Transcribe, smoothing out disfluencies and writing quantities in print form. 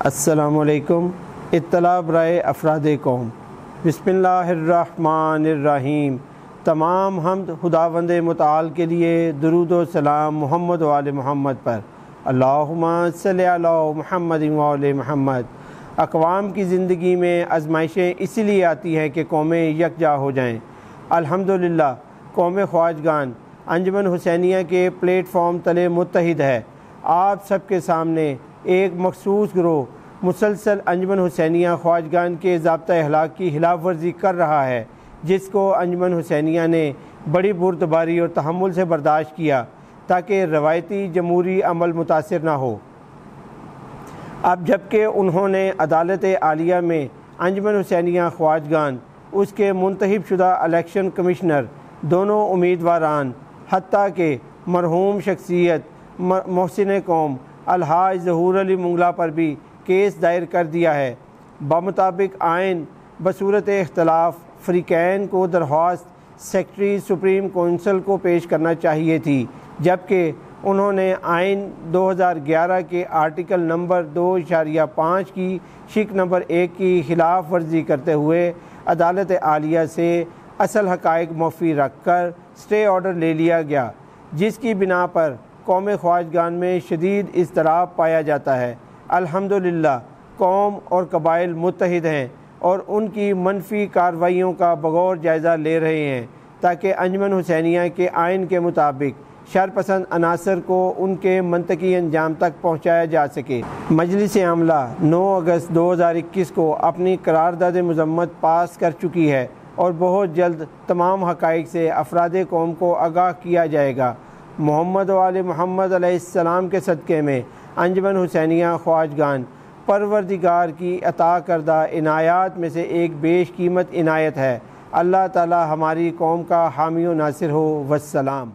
السلام علیکم۔ اطلاع برائے افراد قوم۔ بسم اللہ الرحمن الرحیم۔ تمام حمد خداوند متعال کے لیے، درود و سلام محمد و آل محمد پر۔ اللہم صلی علی محمد و آل محمد۔ اقوام کی زندگی میں آزمائشیں اسی لیے آتی ہیں کہ قومیں یکجا ہو جائیں۔ الحمدللہ قوم خواجگان انجمن حسینیہ کے پلیٹ فارم تلے متحد ہے۔ آپ سب کے سامنے ایک مخصوص گروہ مسلسل انجمن حسینیہ خواجگان کے ضابطہ اخلاق کی خلاف ورزی کر رہا ہے، جس کو انجمن حسینیہ نے بڑی بردباری اور تحمل سے برداشت کیا تاکہ روایتی جمہوری عمل متاثر نہ ہو۔ اب جبکہ انہوں نے عدالت عالیہ میں انجمن حسینیہ خواجگان، اس کے منتخب شدہ الیکشن کمشنر، دونوں امیدواران، حتیٰ کہ مرحوم شخصیت محسن قوم الحاج ظہور علی منگلہ پر بھی کیس دائر کر دیا ہے۔ بمطابق آئین بصورت اختلاف فریقین کو درخواست سیکرٹری سپریم کونسل کو پیش کرنا چاہیے تھی، جبکہ انہوں نے آئین 2011 کے آرٹیکل نمبر 2.5 کی شق نمبر 1 کی خلاف ورزی کرتے ہوئے عدالت عالیہ سے اصل حقائق منفی رکھ کر اسٹے آرڈر لے لیا گیا، جس کی بنا پر قوم خواجگان میں شدید اضطراب پایا جاتا ہے۔ الحمدللہ قوم اور قبائل متحد ہیں اور ان کی منفی کارروائیوں کا بغور جائزہ لے رہے ہیں تاکہ انجمن حسینیہ کے آئین کے مطابق شرپسند عناصر کو ان کے منطقی انجام تک پہنچایا جا سکے۔ مجلس عاملہ 9 اگست 2021 کو اپنی قرارداد مذمت پاس کر چکی ہے اور بہت جلد تمام حقائق سے افراد قوم کو آگاہ کیا جائے گا۔ محمد و آل محمد علیہ السلام کے صدقے میں انجمن حسینیہ خواجگان پروردگار کی عطا کردہ عنایات میں سے ایک بیش قیمت عنایت ہے۔ اللہ تعالی ہماری قوم کا حامی و ناصر ہو۔ والسلام۔